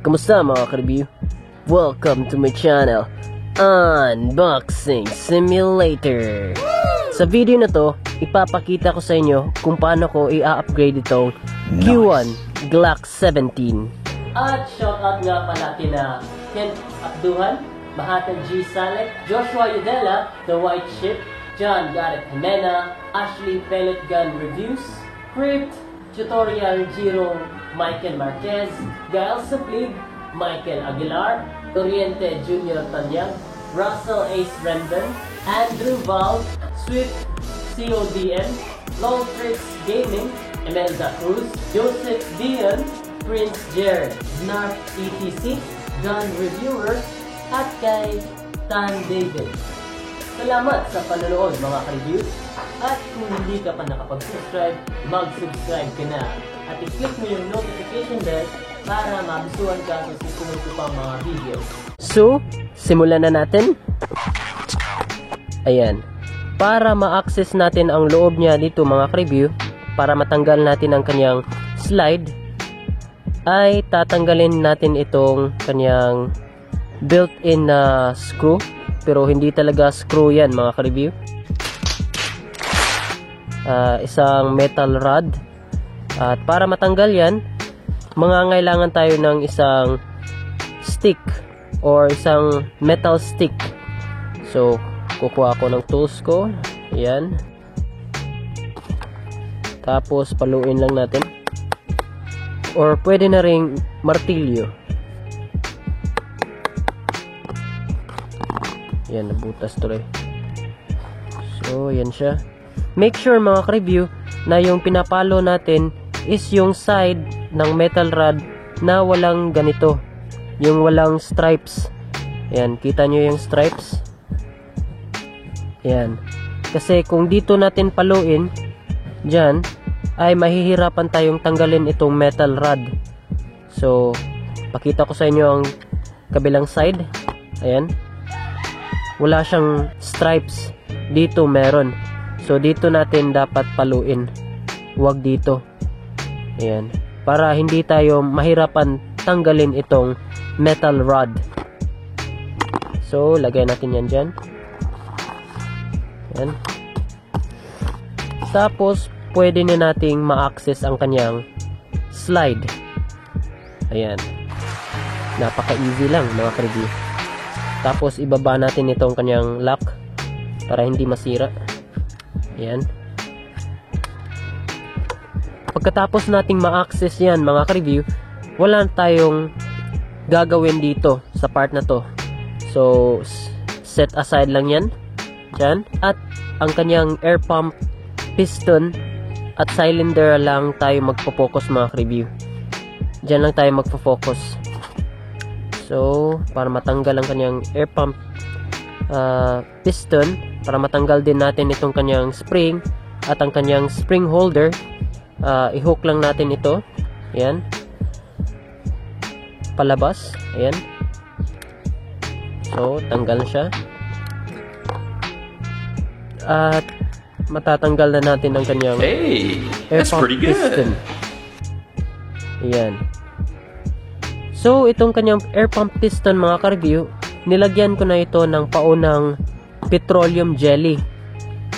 Kumusta mga ka-review? Welcome to my channel, Unboxing Simulator. Sa video na to, ipapakita ko sa inyo kung paano ko i-upgrade itong Q1 Glock 17. At shoutout nga pala kina Kent Abduhan, Mahatan G. Salek, Joshua Udela, The White Ship, John Garrett Jimena, Ashley Pellet Gun Reviews, Crypt, Tutorial Giro, Michael Marquez, Gael Saplig, Michael Aguilar, Oriente Junior Tanyag, Russell Ace Rendon, Andrew Val, Swift CODM, Longtrix Gaming, Imelda Cruz, Joseph Dion, Prince Jared, Snarf ETC, Gun Reviewer, at kay Tan David. Salamat sa panonood mga ka-reviews, at kung hindi ka pa nakapag-subscribe, mag-subscribe ka na at i-click mo yung notification bell para mabisuhan ka sa susunod ko pang mga videos. So, simulan na natin. Ayan. Para ma-access natin ang loob niya dito mga ka-review, para matanggal natin ang kanyang slide, ay tatanggalin natin itong kanyang built-in na screw. Pero hindi talaga screw yan mga ka-review. Isang metal rod. At para matanggal yan, mangangailangan tayo ng isang stick or isang metal stick. So, kukuha ako ng tools ko. Ayan. Tapos, paluin lang natin. Or pwede na ring martilyo. Yan, nabutas tuloy. So, yan siya. Make sure mga ka-review na yung pinapalo natin is yung side ng metal rod na walang ganito. Yung walang stripes. Yan, kita nyo yung stripes? Yan. Kasi kung dito natin paluin, dyan, ay mahihirapan tayong tanggalin itong metal rod. So, pakita ko sa inyo ang kabilang side. Ayan. Wala siyang stripes. Dito meron. So dito natin dapat paluin. Huwag dito. Ayan. Para hindi tayo mahirapan tanggalin itong metal rod. So lagay natin yan dyan. Ayan. Tapos pwede na nating ma-access ang kanyang slide. Ayan. Napaka-easy lang mga ka-review. Tapos ibaba natin itong kanyang lock para hindi masira. Ayan. Pagkatapos nating ma-access yan mga ka-review, wala tayong gagawin dito sa part na to. So set aside lang yan dyan. At ang kanyang air pump, piston at cylinder lang tayo magpo-focus mga ka-review. Dyan lang tayo magpo-focus. So, para matanggal ang kanyang air pump piston, para matanggal din natin itong kanyang spring at ang kanyang spring holder, i-hook lang natin ito. Ayan. Palabas. Ayan. So, tanggal siya. At matatanggal na natin ang kanyang air pump piston. Ayan. So, itong kanyang air pump piston mga ka-review, nilagyan ko na ito ng paunang petroleum jelly.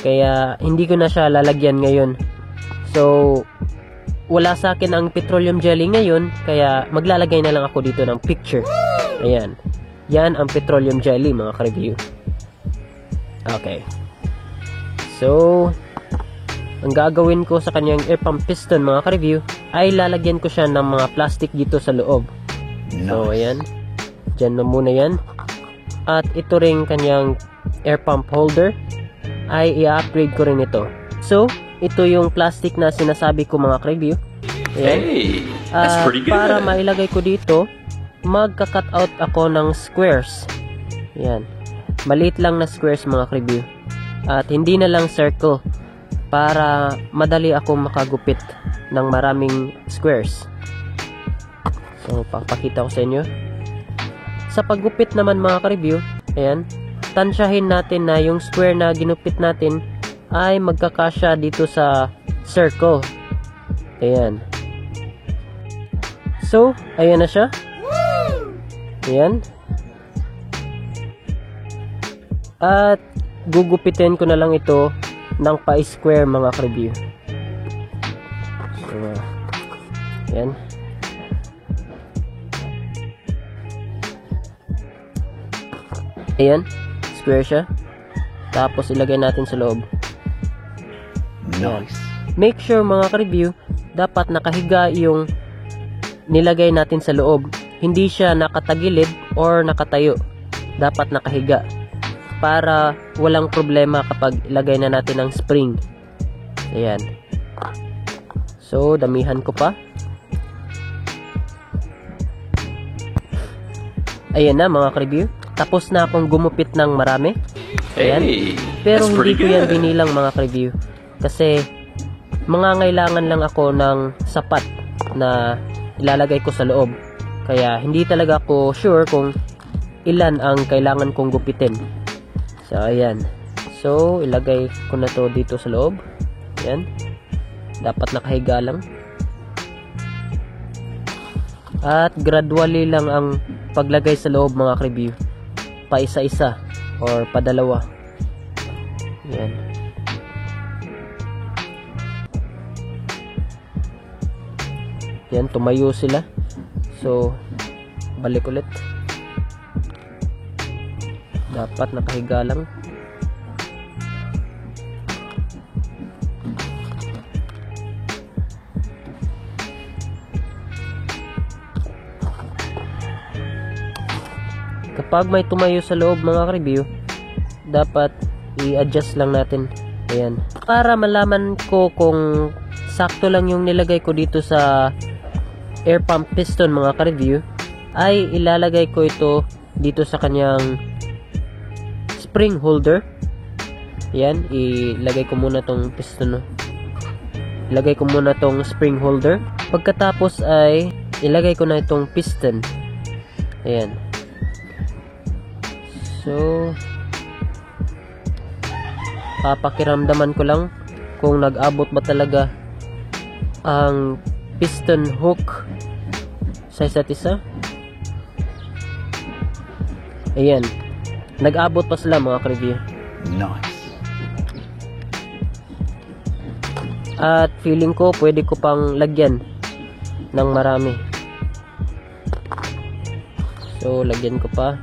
Kaya, hindi ko na siya lalagyan ngayon. So, wala sa akin ang petroleum jelly ngayon, kaya maglalagay na lang ako dito ng picture. Ayan. Yan ang petroleum jelly mga ka-review. Okay. So, ang gagawin ko sa kanyang air pump piston mga ka-review, ay lalagyan ko siya ng mga plastic dito sa loob. So, ayan. Diyan na muna yan. At ito ring kanyang air pump holder ay i-upgrade ko rin ito. So, ito yung plastic na sinasabi ko mga ka-review. Ayan. Para mailagay ko dito, magka-cut out ako ng squares. Ayan. Maliit lang na squares mga ka-review. At hindi na lang circle para madali ako makagupit ng maraming squares. So, papakita ko sa inyo. Sa paggupit naman mga ka-review, ayan, tansyahin natin na yung square na ginupit natin ay magkakasya dito sa circle. Ayan. So, ayan na siya. Ayan. At gugupitin ko na lang ito ng pa-square mga ka-review. So, ayan. Ayan, square siya. Tapos ilagay natin sa loob. Nice. Make sure mga ka-review, dapat nakahiga yung nilagay natin sa loob. Hindi siya nakatagilid or nakatayo. Dapat nakahiga. Para walang problema kapag ilagay na natin ang spring. Ayan. So, damihan ko pa. Ayan na mga ka-review. Tapos na akong gumupit ng marami. Ayan. Pero hindi ko yan binilang mga ka-review. Kasi, mangangailangan lang ako ng sapat na ilalagay ko sa loob. Kaya, hindi talaga ako sure kung ilan ang kailangan kong gupitin. So, ayan. So, ilagay ko na to dito sa loob. Ayan. Dapat nakahiga lang. At gradually lang ang paglagay sa loob mga ka-review. Pa isa-isa or padalawa. Ayan. Ayan, tumayo sila. So, balik ulit. Dapat nakahiga lang. Kapag may tumayo sa loob mga ka-review, dapat i-adjust lang natin. Ayan. Para malaman ko kung sakto lang yung nilagay ko dito sa air pump piston mga ka-review, ay ilalagay ko ito dito sa kanyang spring holder. Ayan, ilagay ko muna tong piston. Ilagay ko muna tong spring holder. Pagkatapos ay ilagay ko na itong piston. Ayan. So, papakiramdaman ko lang kung nag-abot ba talaga ang piston hook sa isa't isa. Ayan. Nag-abot pa sila mga ka-review. Nice. At feeling ko pwede ko pang lagyan ng marami. So, lagyan ko pa.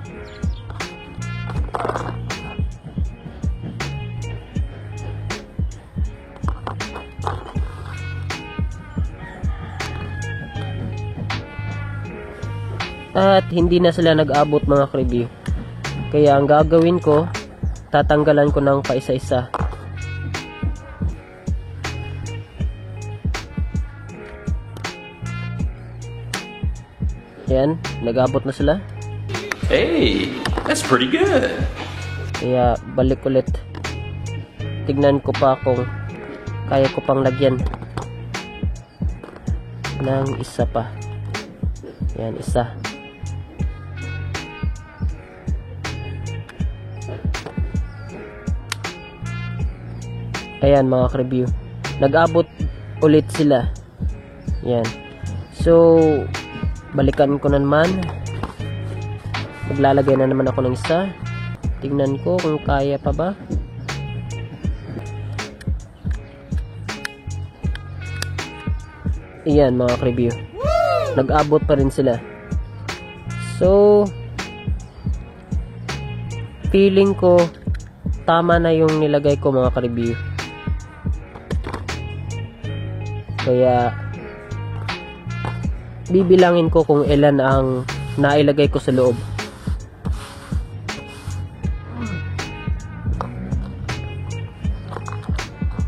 At hindi na sila nag-abot mga ka-review. Kaya ang gagawin ko, tatanggalan ko ng paisa-isa. Ayan, nag-abot na sila. Hey, that's pretty good. Kaya balik ulit. Tignan ko pa kung kaya ko pang lagyan ng isa pa. Ayan, isa. Ayan mga ka-review, nag-abot ulit sila. Ayan. So, balikan ko na naman. Maglalagay na naman ako ng isa. Tingnan ko kung kaya pa ba. Ayan mga ka-review, nag-abot pa rin sila. So, feeling ko tama na yung nilagay ko mga ka-review. Kaya bibilangin ko kung ilan ang nailagay ko sa loob.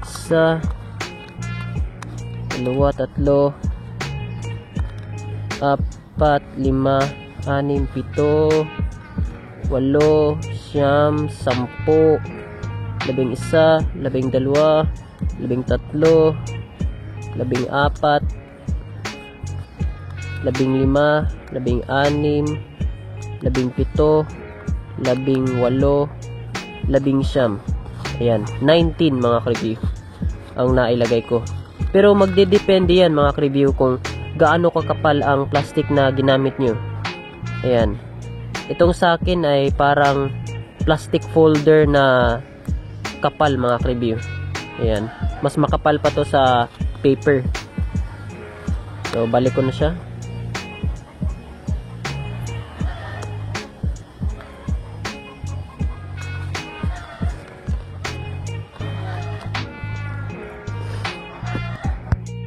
Isa, dalawa, tatlo, apat, lima, anim, pito, walo, siyam, sampu, 11, 12, 13, 14, 15, 16, 17, 18, 19. Ayan, 19 mga ka-review ang nailagay ko. Pero magdedepende yan mga ka-review kung gaano kakapal ang plastic na ginamit nyo. Ayan, Itong sa akin ay parang plastic folder na kapal mga ka-review. Ayan. Mas makapal pa to sa paper. So, balik ko na siya.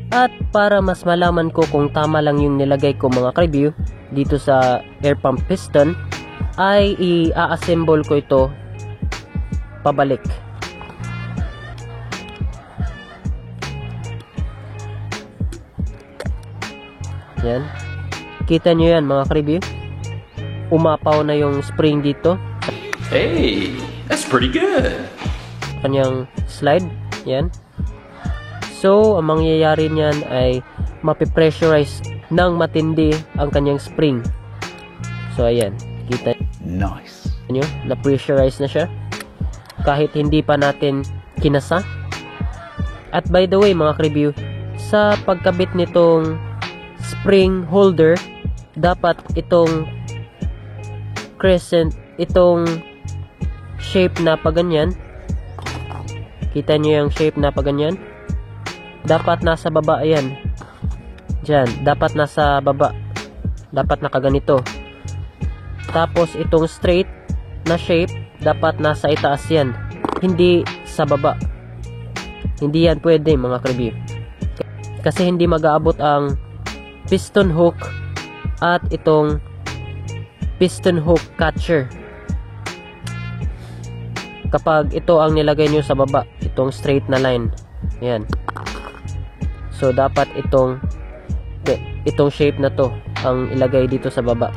At para mas malaman ko kung tama lang yung nilagay ko mga ka-review dito sa air pump piston, ay i-assemble ko ito pabalik. Yan. Kita nyo yan mga ka-review. Umapaw na yung spring dito. Hey, that's pretty good. Kanyang slide. Yan. So, ang mangyayari niyan ay mapipressurize ng matindi ang kanyang spring. So, ayan. Kita Nice. nyo, na-pressurize na siya. Kahit hindi pa natin kinasa. At by the way, mga ka-review, sa pagkabit nitong spring holder, dapat itong crescent, itong shape na paganyan. Kita nyo yung shape na paganyan? Dapat nasa baba, ayan. Diyan, dapat nasa baba. Dapat nakaganito. Tapos, itong straight na shape, dapat nasa itaas yan. Hindi sa baba. Hindi yan pwede, mga ka-review. Kasi hindi mag-aabot ang piston hook at itong piston hook catcher. Kapag ito ang nilagay nyo sa baba, itong straight na line. Ayan. So, dapat itong shape na to ang ilagay dito sa baba.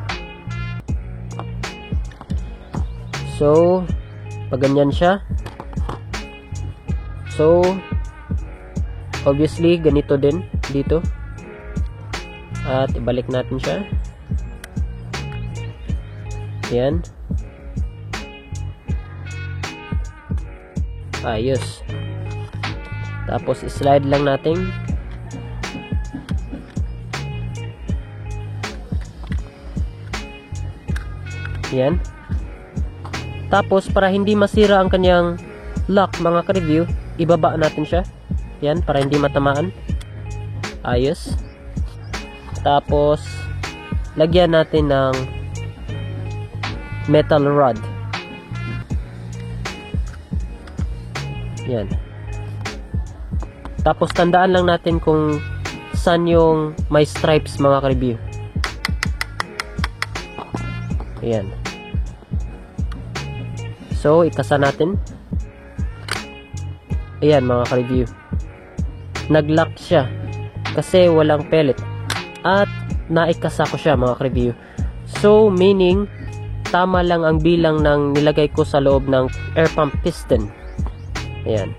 So, pag ganyan siya. So, obviously, ganito din dito. At ibalik natin siya. Ayan. Ayos. Tapos, slide lang natin. Yan. Tapos, para hindi masira ang kanyang lock, mga ka-review, ibaba natin siya. Yan, para hindi matamaan. Ayos. Tapos, lagyan natin ng metal rod. Yan. Tapos, tandaan lang natin kung saan yung may stripes, mga ka-review. Ayan. So, ikasa natin. Ayan, mga ka-review. Nag-lock siya kasi walang pellet. At naikasa ko siya, mga ka-review. So, meaning, tama lang ang bilang ng nilagay ko sa loob ng air pump piston. Ayan.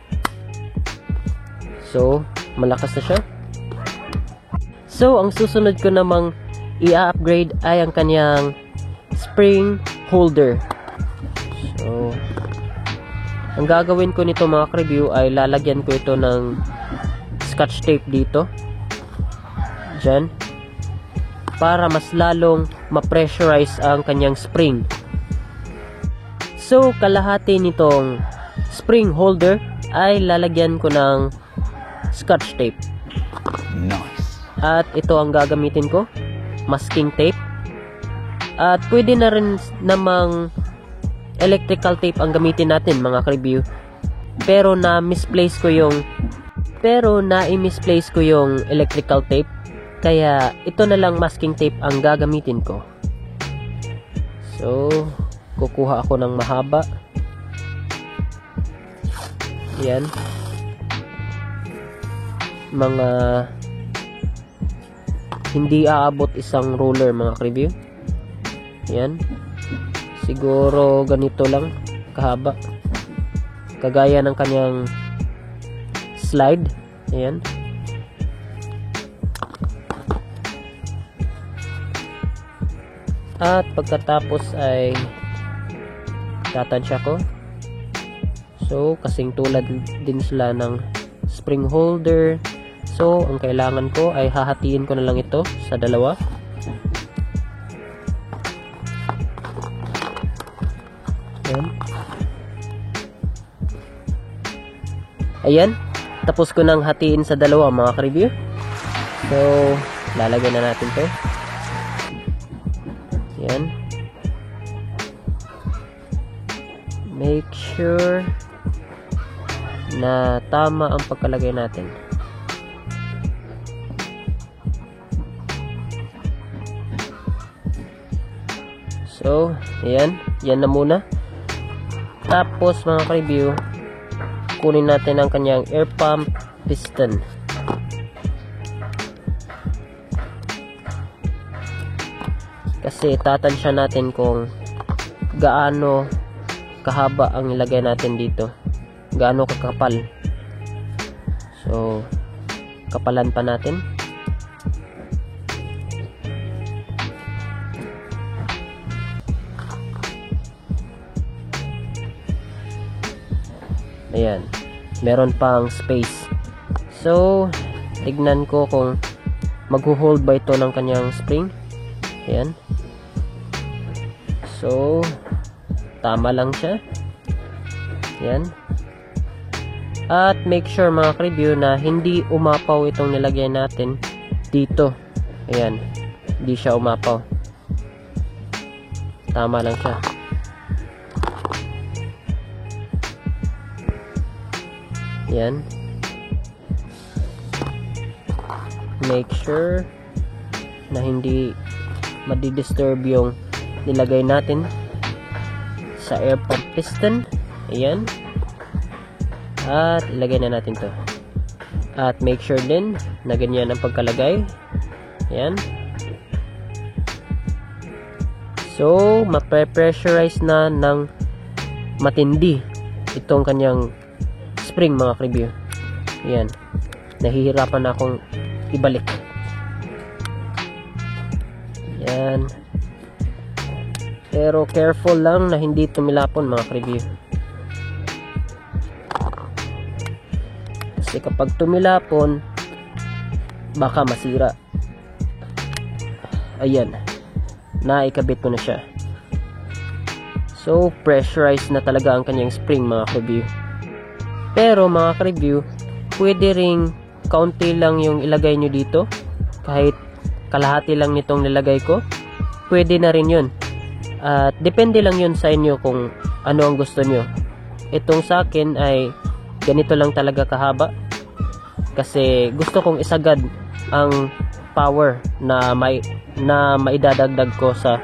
So, malakas na siya. So, ang susunod ko namang i-upgrade ay ang kanyang spring holder. So, ang gagawin ko nito, mga ka-review, ay lalagyan ko ito ng scotch tape dito. Diyan. Para mas lalong ma-pressurize ang kanyang spring. So, kalahati nitong spring holder ay lalagyan ko ng scotch tape. Nice. At ito ang gagamitin ko, masking tape. At pwede na rin namang electrical tape ang gamitin natin, mga ka-review. Pero na-misplace ko yung electrical tape. Kaya ito na lang masking tape ang gagamitin ko. So, kukuha ako ng mahaba. Yan. Mga hindi aabot isang ruler, mga ka-review. Yan. Siguro ganito lang kahaba. Kagaya ng kanyang slide. Ayan. At pagkatapos ay tatansya ko. So, kasing tulad din sila ng spring holder. So, ang kailangan ko ay hahatiin ko na lang ito sa dalawa. Ayan. Ayan. Tapos ko nang hatiin sa dalawa mga ka-review. So, lalagyan na natin to. Ayan. Make sure na tama ang pagkalagay natin. So, ayan. Yan na muna. Tapos mga ka-review, kunin natin ang kanyang air pump piston. Kasi tatansya natin kung gaano kahaba ang ilagay natin dito. Gaano kakapal. So, kapalan pa natin. Ayan. Meron pang space. So, tignan ko kung magho-hold ba ito ng kanyang spring. Ayan. So, tama lang siya. Ayan. At make sure mga ka-review na hindi umapaw itong nilagay natin dito. Ayan. Hindi siya umapaw. Tama lang siya. Yan. Make sure na hindi madidisturb yung nilagay natin sa air pump piston. Ayan. At ilagay na natin to. At make sure din na ganyan ang pagkalagay. Ayan. So, mape-pressurize na ng matindi itong kanyang spring mga ka-review. Ayan. Nahihirapan na akong ibalik. Ayan. Pero careful lang na hindi tumilapon mga ka-review. Kasi kapag tumilapon, baka masira. Ayan. Naikabit ko na siya. So, pressurize na talaga ang kanyang spring mga ka-review. Pero mga ka-review, pwede ring kaunti lang yung ilagay nyo dito. Kahit kalahati lang nitong nilagay ko, pwede na rin yun. At depende lang yun sa inyo kung ano ang gusto nyo. Itong sa akin ay ganito lang talaga kahaba. Kasi gusto kong isagad ang power na maidadagdag ko sa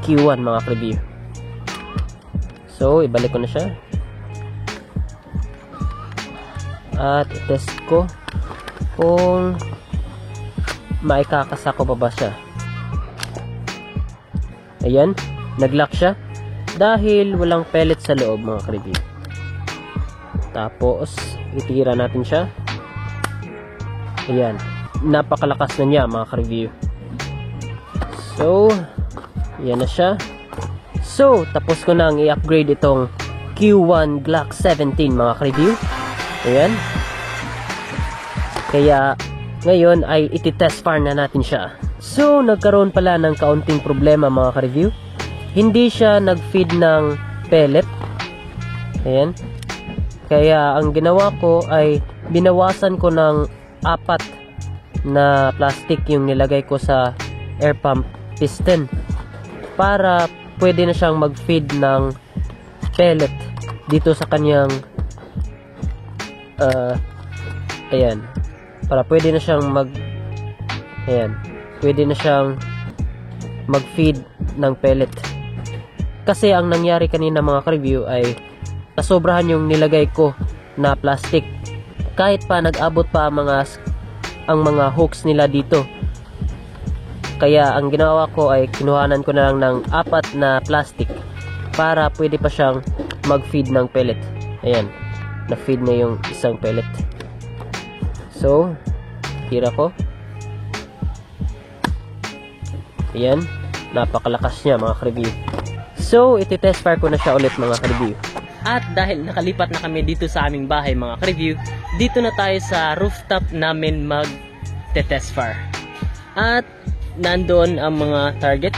Q1 mga ka-review. So, ibalik ko na siya. At i-test ko kung maikakasa ko pa ba siya. Ayan, nag-lock siya dahil walang pellet sa loob mga ka-review. Tapos itira natin siya. Ayan, napakalakas na niya mga ka-review. So, yan na siya. So, tapos ko nang i-upgrade itong Q1 Glock 17 mga ka-review. Ayan. Kaya ngayon ay iti-test fire na natin siya. So, nagkaroon pala ng kaunting problema mga ka-review. Hindi siya nag-feed ng pellet. Ayan. Kaya ang ginawa ko ay binawasan ko ng 4 na plastic yung nilagay ko sa air pump piston para pwede na siyang mag-feed ng pellet dito sa kanyang ayan, para pwede na siyang pwede na siyang mag-feed ng pellet. Kasi ang nangyari kanina mga ka-review ay nasobrahan yung nilagay ko na plastic. Kahit pa nag-abot pa ang mga hooks nila dito. Kaya ang ginawa ko ay kinuhanan ko na lang ng 4 na plastic para pwede pa siyang mag-feed ng pellet. Ayan, na-feed na yung isang pellet. So, tira ko. Ayan, napakalakas niya mga ka-review. So, iti-test fire ko na siya ulit mga ka-review. At dahil nakalipat na kami dito sa aming bahay mga ka-review, dito na tayo sa rooftop namin mag-test fire. At nandoon ang mga target.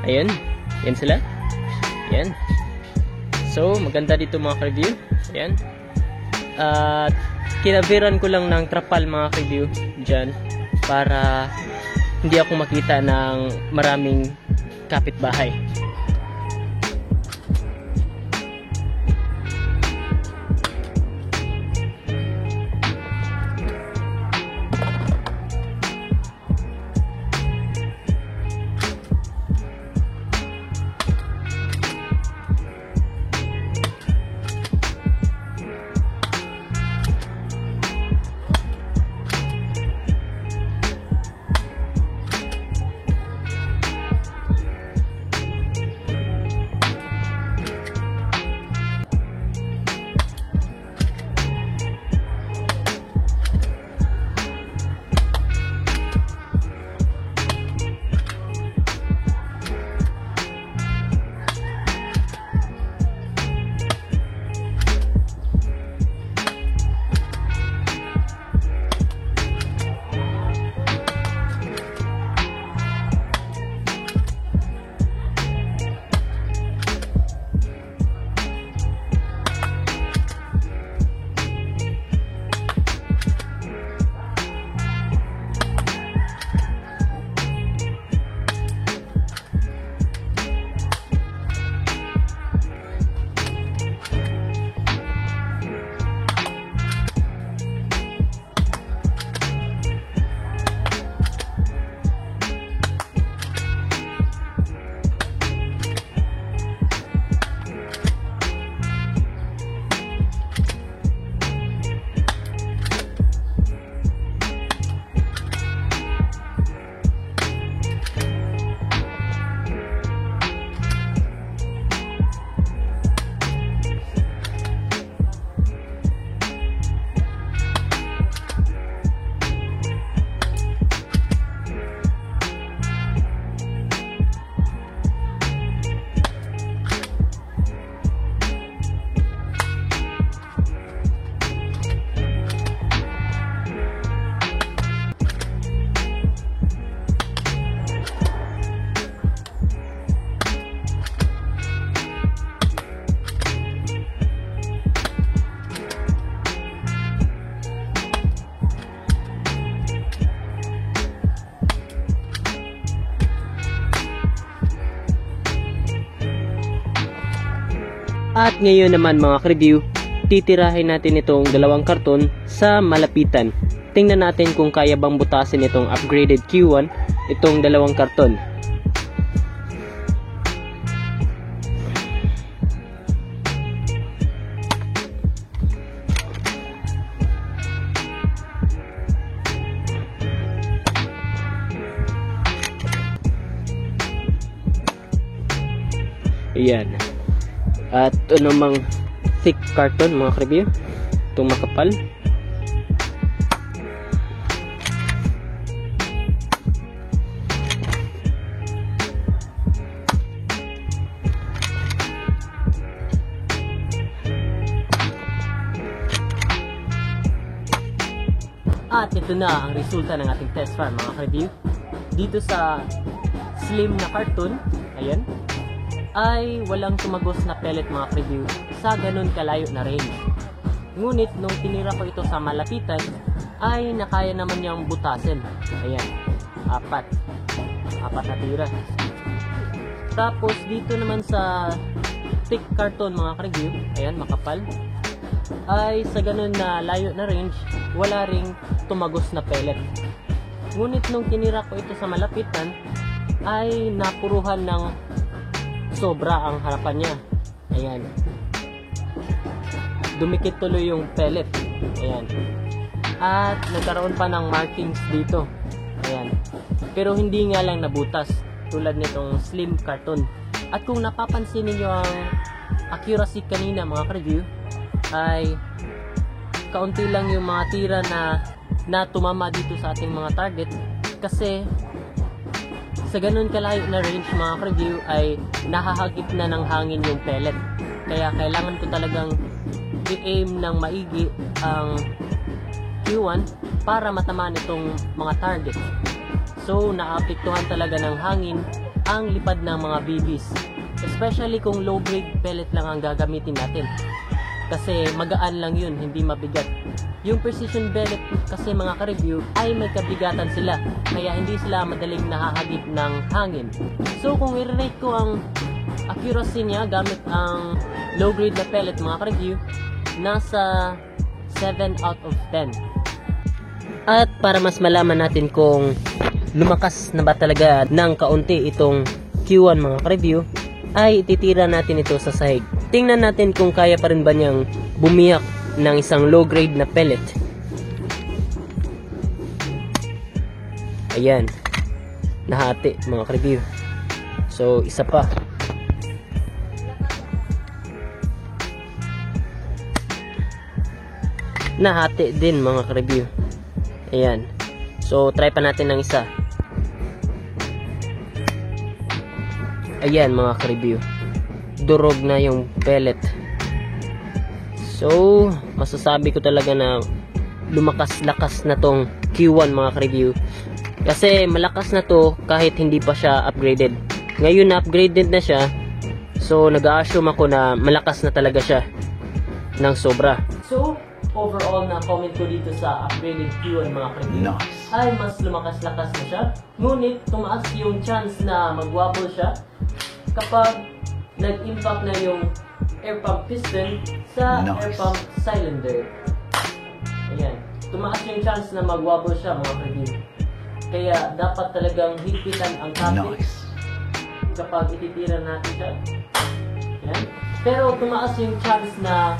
Ayun, yan sila. Yan. So, maganda dito mga ka-review. Ayan. At kinabiran ko lang ng trapal mga ka-review dyan para hindi ako makita ng maraming kapitbahay. At ngayon naman mga ka-review, titirahin natin itong 2 karton sa malapitan. Tingnan natin kung kaya bang butasin itong upgraded Q1 itong 2 karton. Ayan. At ito namang thick carton mga ka-review, itong makapal. At ito na ang resulta ng ating test run mga ka-review. Dito sa slim na carton, ayan, ay walang tumagos na pellet mga ka-review sa ganun kalayo na range. Ngunit nung tinira ko ito sa malapitan ay nakaya naman niyang butasin. Ayan, apat na tira. Tapos dito naman sa thick carton mga ka-review, ayan, makapal, ay sa ganun na layo na range wala ring tumagos na pellet. Ngunit nung tinira ko ito sa malapitan ay napuruhan ng sobra ang harapan niya. Ayan, dumikit tuloy yung pellet. Ayan, at nagkaroon pa ng markings dito. Ayan, pero hindi nga lang nabutas tulad nitong slim carton. At kung napapansin niyo ang accuracy kanina mga ka-review, ay kaunti lang yung mga tira na tumama dito sa ating mga target, kasi sa ganun kalayo na range mga ka-review ay nahahagip na ng hangin yung pellet. Kaya kailangan ko talagang i-aim ng maigi ang Q1 para matamaan itong mga target. So naapektuhan talaga ng hangin ang lipad ng mga BBs. Especially kung low grade pellet lang ang gagamitin natin. Kasi magaan lang yun, hindi mabigat. Yung precision pellet kasi mga ka-review ay may kabigatan sila. Kaya hindi sila madaling nahahagip ng hangin. So kung i-rate ko ang accuracy niya gamit ang low grade na pellet mga ka-review, nasa 7 out of 10. At para mas malaman natin kung lumakas na ba talaga ng kaunti itong Q1 mga ka-review, ay ititira natin ito sa sahig. Tingnan natin kung kaya pa rin ba niyang bumiyak ng isang low grade na pellet. Ayan, nahati mga ka-review. So isa pa. Nahati din mga ka-review. Ayan. So try pa natin ng isa. Ayan mga ka-review, durog na yung pellet. So masasabi ko talaga na lumakas-lakas na tong Q1 mga ka-review. Kasi malakas na to kahit hindi pa siya upgraded. Ngayon na upgraded na siya, so nag-a-assume ako na malakas na talaga siya ng sobra. So overall na comment ko dito sa upgraded Q1 mga ka-review, Nice. ay mas lumakas-lakas na siya. Ngunit tumaas yung chance na mag-wobble siya kapag nag-impact na yung air pump piston sa Nice. air pump cylinder. Ayan. Tumaas yung chance na mag-wobble siya mga ka-review. Kaya dapat talagang higpitan ang kapit Nice. kapag ititira natin siya. Ayan. Pero tumaas yung chance na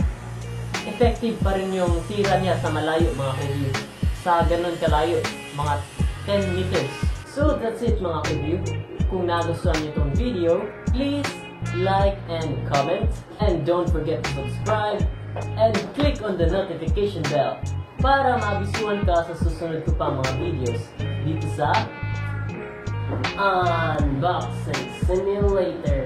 effective pa rin yung tira niya sa malayo mga ka-review. Sa ganun kalayo, mga 10 meters. So that's it mga ka-review. Kung nagustuhan niyo itong video, please like and comment. And don't forget to subscribe and click on the notification bell para maabisuhan ka sa susunod ko pang mga videos dito sa Unboxing Simulator.